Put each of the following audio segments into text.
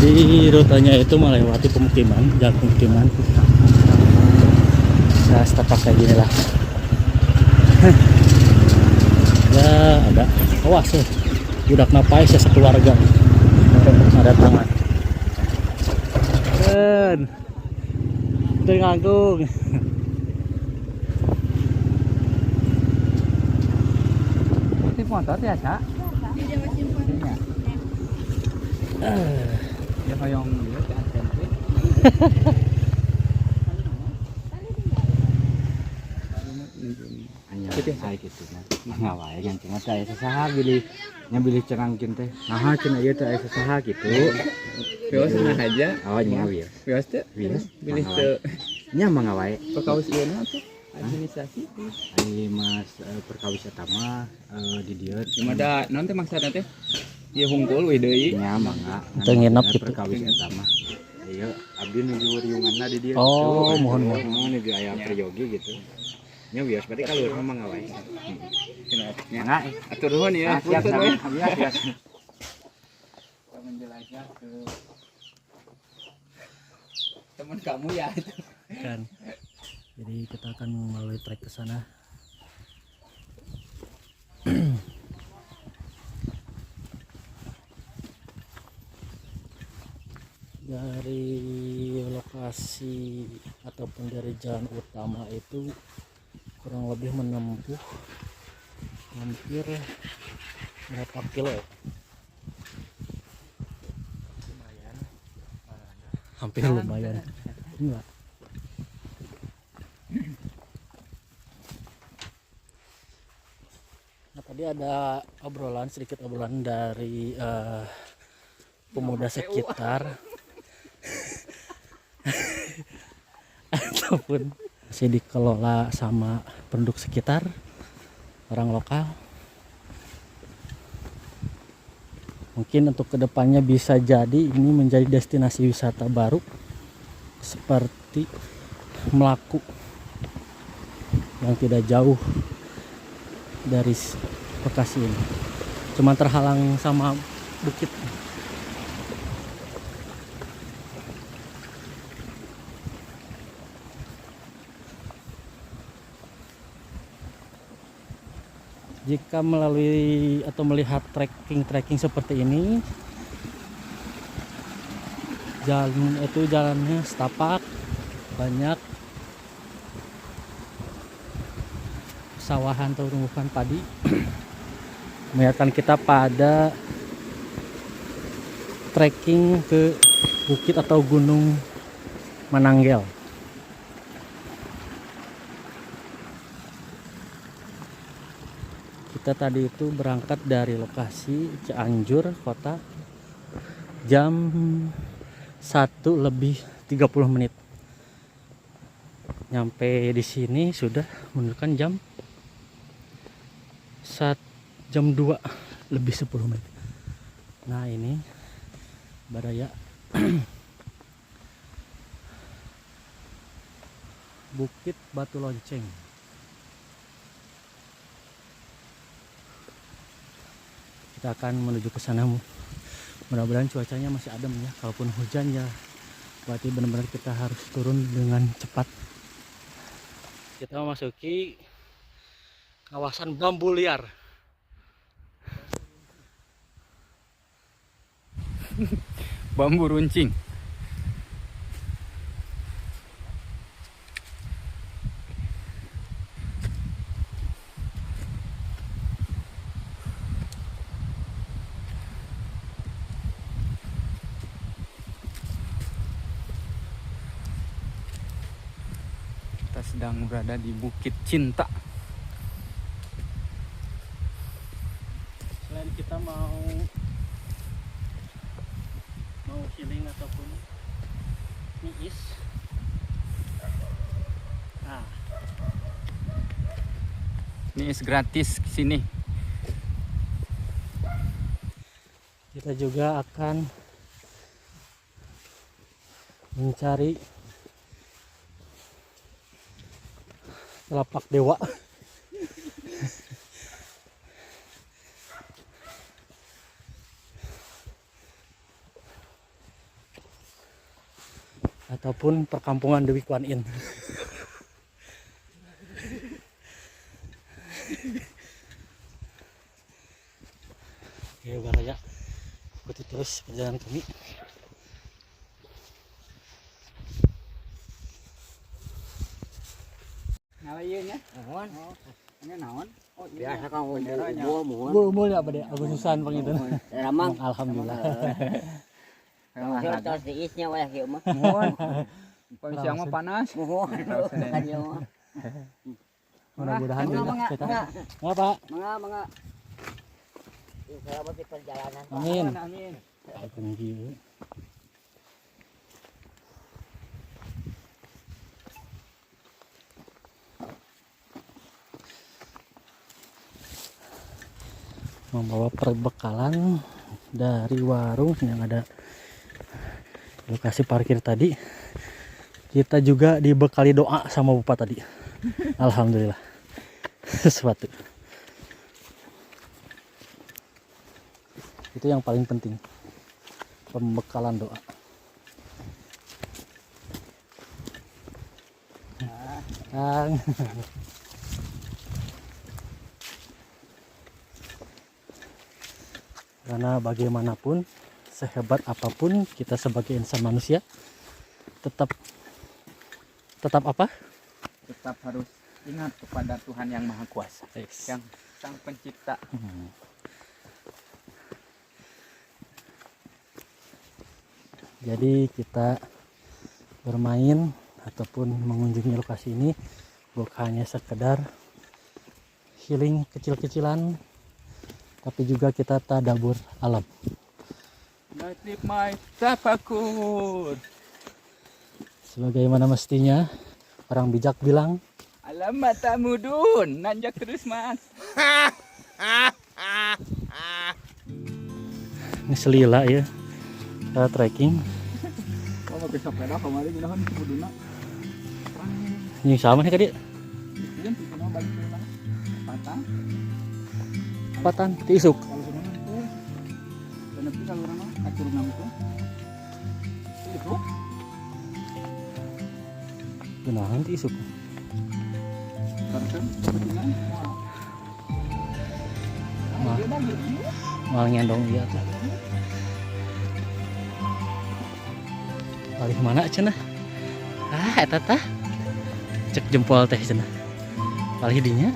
Jadi rutenya itu melewati pemukiman, jalan pemukiman. Saya setapak kayak gini lah. Ya ada, awas ya, budak napai saya sekeluarga. Ada tangan. Dan itu nganggung. Ini motor ya, Cak? Ya hoyong dia ke ATMP. Hanya saya gitu kan. Ngawai yang cuma saya sesaha bilih cerangkin teh. Nah, cenah ieu teh aya sesaha gitu. Bios nah aja. Oh, nya wios. Bios teh. Wios. Bilih teu Nya mangawai. perkawis ieu na tuh administrasi. Ai Mas perkawis eta mah di dieu. Cuma da naon teh maksudna teh? Ieu hungkul we deui. Nya mangga. Teu nginep gitu. Perkawis eta mah. Ieu abdi nuju riunganna di dieu. Oh, mohon. Nuju aya peryogi gitu. Nya wios berarti kalau mah mangawai. Nya atur nuhun ya. Siap, siap. Menjelajah ke teman kamu ya itu. Kan. Jadi kita akan melalui trek ke sana. Dari lokasi ataupun dari jalan utama itu kurang lebih menempuh hampir berapa kilo ya? Lumayan. Hampir lumayan. Enggak. Nah, tadi ada sedikit obrolan dari pemuda sekitar ataupun masih dikelola sama penduduk sekitar, orang lokal. Mungkin untuk kedepannya bisa jadi ini menjadi destinasi wisata baru seperti Melaku yang tidak jauh dari Bekasi ini, cuma terhalang sama bukit. Jika melalui atau melihat trekking seperti ini, jalannya setapak, banyak sawahan atau tumbuhan padi, mengingatkan kita pada trekking ke bukit atau gunung Mananggel. Kita tadi itu berangkat dari lokasi Cianjur kota jam 1:30. Nyampe di sini sudah menunjukkan jam 2:10. Nah, ini Badaya Bukit Batu Lonceng. Kita akan menuju ke sana. Mudah-mudahan cuacanya masih adem ya. Kalaupun hujan ya berarti benar-benar kita harus turun dengan cepat. Kita memasuki kawasan bambu liar. Bambu runcing. Kita sedang berada di Bukit Cinta. Selain kita mau healing ataupun niis, nah Ini gratis ke sini. kita juga akan mencari telapak dewa. ataupun perkampungan Dewi Kwan In. Oke, Baraya, ikuti terus perjalanan kami. Ngalayeun ya. Naon? Ini naon? Oh, Biasa kang benderanya. Bu ya pada Agustusan pangitan. Ramang. Alhamdulillah. Kalau tos diisnya weh kieu mah. Mohon. Pagi siang mah panas. Mohon. Kan ieu mah. Mudah-mudahan Mangga, kita. mangga. Enggak, Pak. Mangga. Selamat di perjalanan. Pak. Amin. Amin. Tinggi. Membawa perbekalan dari warung yang ada lokasi parkir tadi. Kita juga dibekali doa sama Bapak tadi. Alhamdulillah. Sesuatu. Itu yang paling penting. Pembekalan doa. Kang. Karena bagaimanapun, sehebat apapun kita sebagai insan manusia, tetap apa? Tetap harus ingat kepada Tuhan yang Maha Kuasa, yang Sang Pencipta. Jadi kita bermain ataupun mengunjungi lokasi ini bukan hanya sekedar healing kecil-kecilan, tapi juga kita tadabur alam. Natib my tafakur. Sebagaimana mestinya orang bijak bilang, Alamat tamudun, nanjak terus mas. ini selila ya, kita trekking. Kamu pakai sepeda kemarin ginahan kebuduna. Ini sama nih kak dia, Kemudian kita balik ke mana? Patang. patan, tisuk. Kalau sudah itu, dan nanti kalau orang atur itu, Benar, tisuk. Karena kebetulan, Nah, malah nyandong dia tuh. Balik mana cenah? Eta tah. Cek jempol teh cenah. Balik dinya.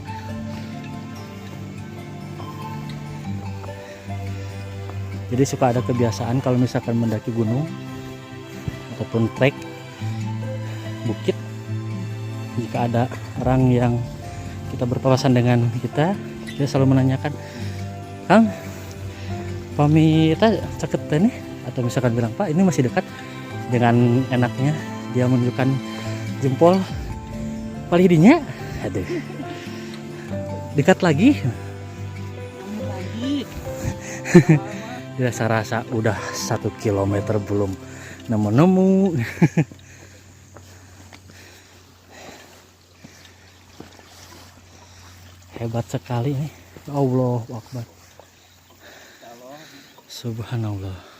Jadi suka ada kebiasaan kalau misalkan mendaki gunung ataupun trek bukit, jika ada orang yang kita berpapasan dengan kita, dia selalu menanyakan, Kang, pamita ceket nih, atau misalkan bilang, Pak ini masih dekat. Dengan enaknya dia menunjukkan jempol, paling dinya, aduh, dekat lagi. Rasa udah 1 kilometer belum nemu-nemu. Hebat sekali nih. Allahu Akbar. Subhanallah.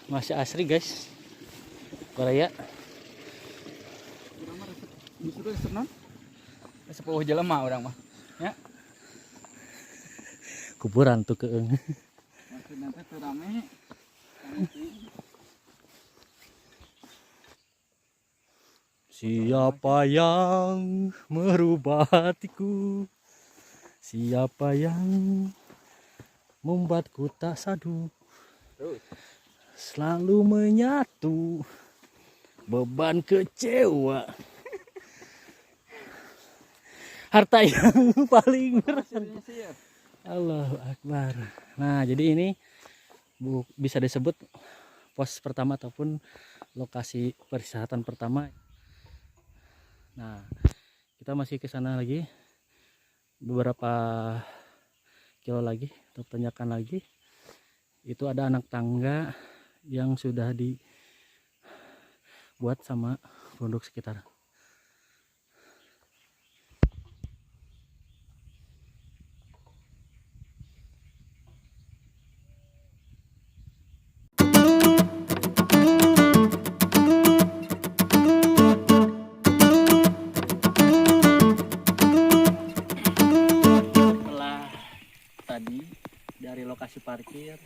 Masih asri guys, Baraya. Disuruh senang. Sepuh jelema orang mah. Ya. Kuburan tuh keeng. Maksudnya teh rame. Siapa yang merubah hatiku? Siapa yang membuatku tak sadu? Selalu menyatu beban kecewa. Harta yang paling berat. Allahu Akbar. Nah, jadi ini bisa disebut pos pertama ataupun lokasi peristirahatan pertama. Nah, kita masih ke sana lagi beberapa kilo lagi, atau tanjakan lagi. Itu ada anak tangga yang sudah dibuat sama penduduk sekitar. Setelah tadi dari lokasi parkir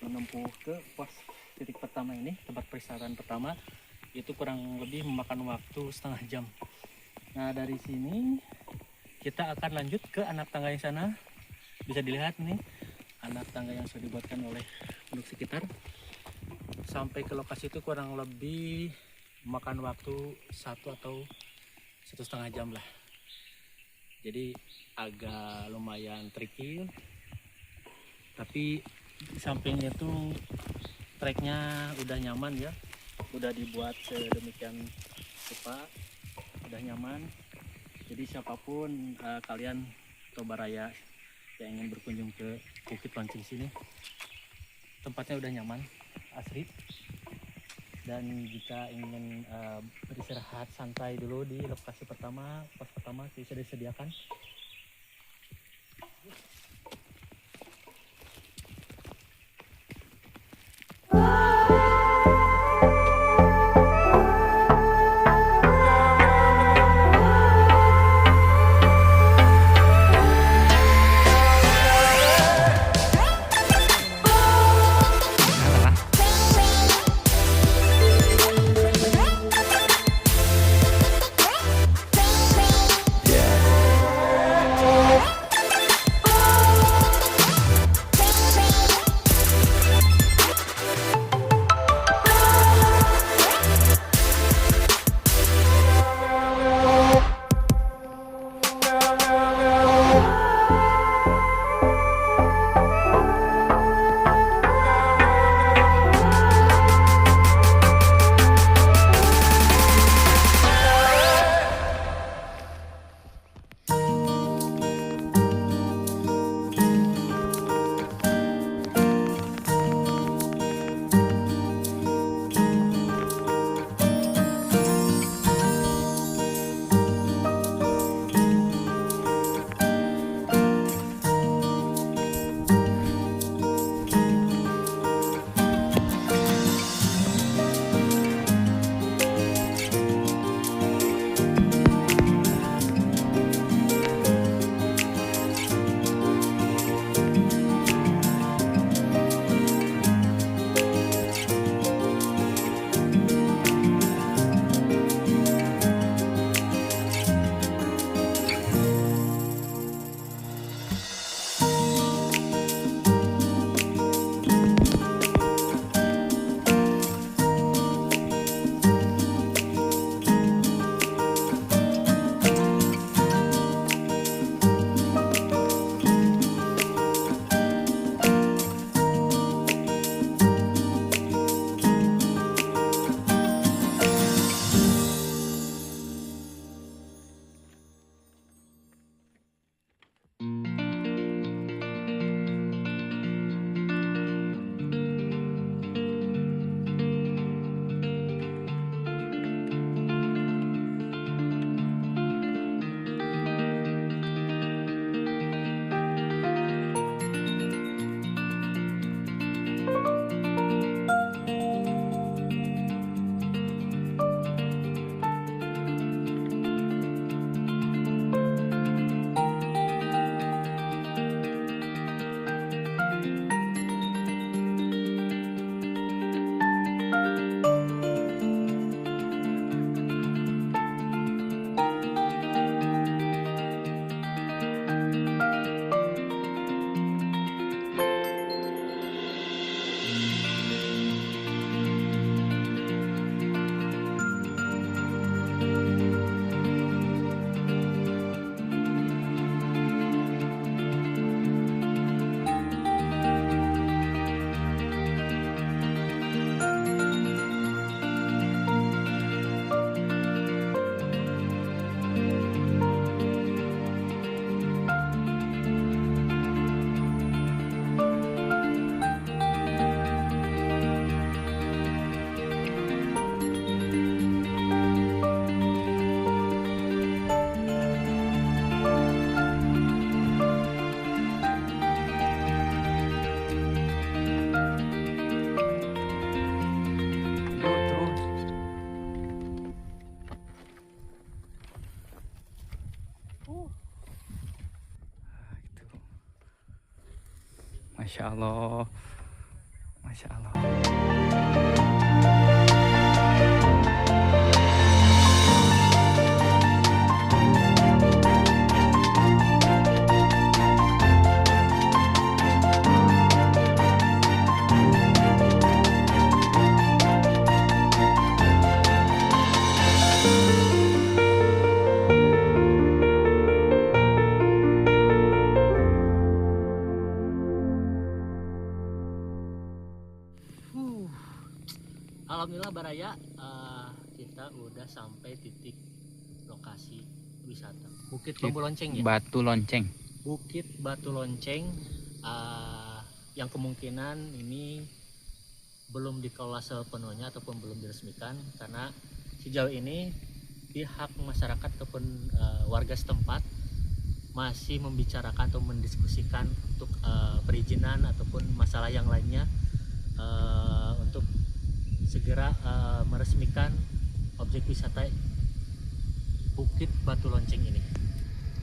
menempuh ke pos titik pertama ini, tempat peristirahatan pertama, itu kurang lebih memakan waktu setengah jam. Nah, dari sini kita akan lanjut ke anak tangga yang sana. Bisa dilihat nih anak tangga yang sudah dibuatkan oleh penduduk sekitar. Sampai ke lokasi itu kurang lebih memakan waktu 1 atau 1,5 jam lah. Jadi agak lumayan tricky, tapi di sampingnya itu treknya udah nyaman ya, udah dibuat sedemikian rupa, udah nyaman. Jadi siapapun kalian Toba Raya yang ingin berkunjung ke Bukit Loncing sini, tempatnya udah nyaman, asri. Dan jika ingin beristirahat santai dulu di lokasi pertama, pos pertama bisa disediakan. Masya Allah. Masya Allah. Alhamdulillah Baraya, kita udah sampai titik lokasi wisata Bukit Bambu Lonceng ya. Batu Lonceng. Bukit Batu Lonceng, yang kemungkinan ini belum dikelola sepenuhnya ataupun belum diresmikan, karena sejauh ini pihak masyarakat ataupun warga setempat masih membicarakan atau mendiskusikan untuk perizinan ataupun masalah yang lainnya untuk segera meresmikan objek wisata Bukit Batu Lonceng ini.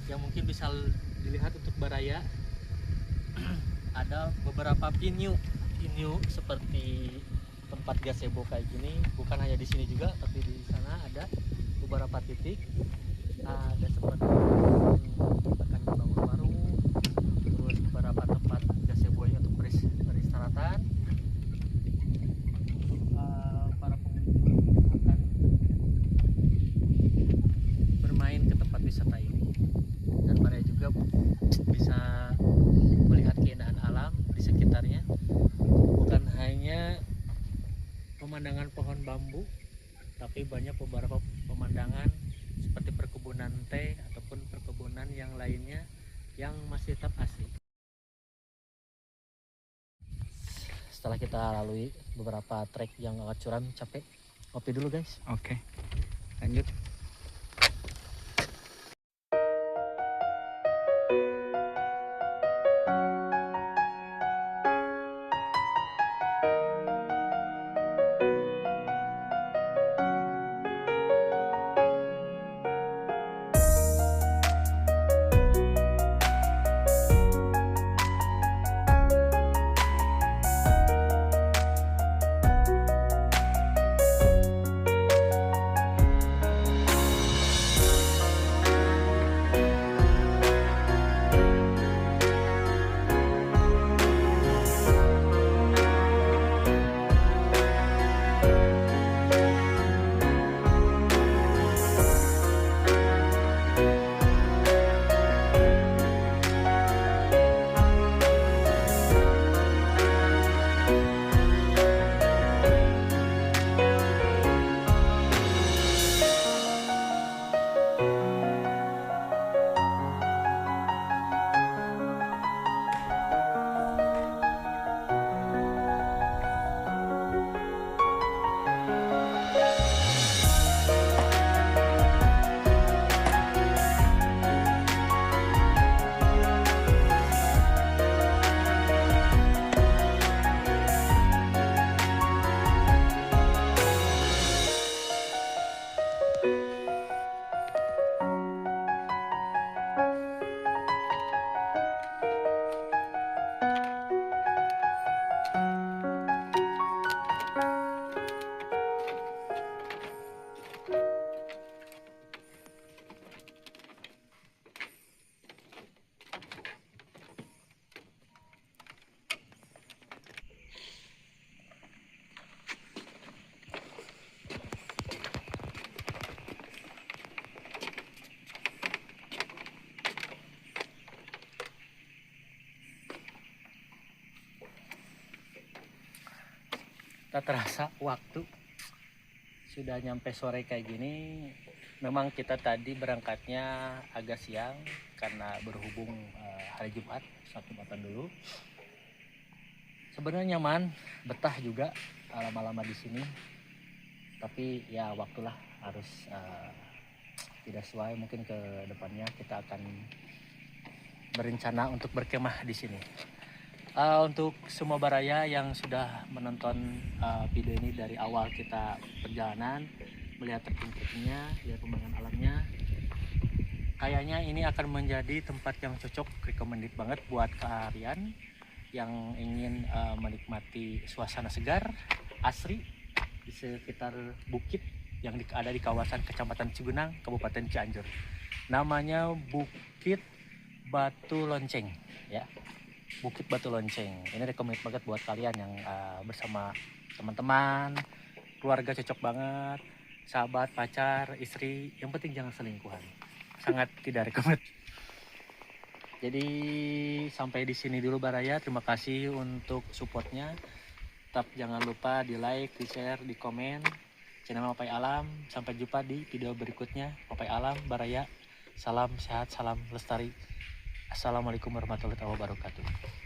Yang mungkin bisa dilihat untuk Baraya ada beberapa venue seperti tempat gazebo kayak gini. Bukan hanya di sini juga, tapi di sana ada beberapa titik. Ada seperti akan dibangun warung, terus beberapa tempat gazebo untuk peristirahatan. Para pengunjung akan bermain ke tempat wisata ini, dan Baraya juga bisa melihat keindahan alam di sekitarnya. Bukan hanya pemandangan pohon bambu, tapi banyak beberapa pemandangan seperti perkebunan teh ataupun perkebunan yang lainnya yang masih tetap asli. Setelah kita lalui beberapa trek yang agak curam, capek, ngopi dulu guys. Oke, lanjut. Tak terasa waktu sudah nyampe sore kayak gini. Memang kita tadi berangkatnya agak siang karena berhubung hari Jumat, saat Jumatan dulu. Sebenarnya nyaman, betah juga lama-lama di sini. Tapi ya waktulah harus tidak sesuai. Mungkin ke depannya kita akan berencana untuk berkemah di sini. Untuk semua Baraya yang sudah menonton video ini dari awal kita perjalanan, melihat trekking-trekkingnya, lihat pemandangan alamnya, kayaknya ini akan menjadi tempat yang cocok, recommended banget buat kalian yang ingin menikmati suasana segar, asri di sekitar bukit yang ada di kawasan Kecamatan Cigunang, Kabupaten Cianjur. Namanya Bukit Batu Lonceng, ya. Bukit Batu Lonceng. Ini rekomend banget buat kalian yang bersama teman-teman, keluarga cocok banget, sahabat, pacar, istri, yang penting jangan selingkuhan. Sangat tidak rekomend. Jadi sampai di sini dulu Baraya. Terima kasih untuk supportnya. Tetap jangan lupa di like, di share, di komen channel Mapai Alam. Sampai jumpa di video berikutnya. Mapai Alam Baraya. Salam sehat, salam lestari. Assalamualaikum warahmatullahi wabarakatuh.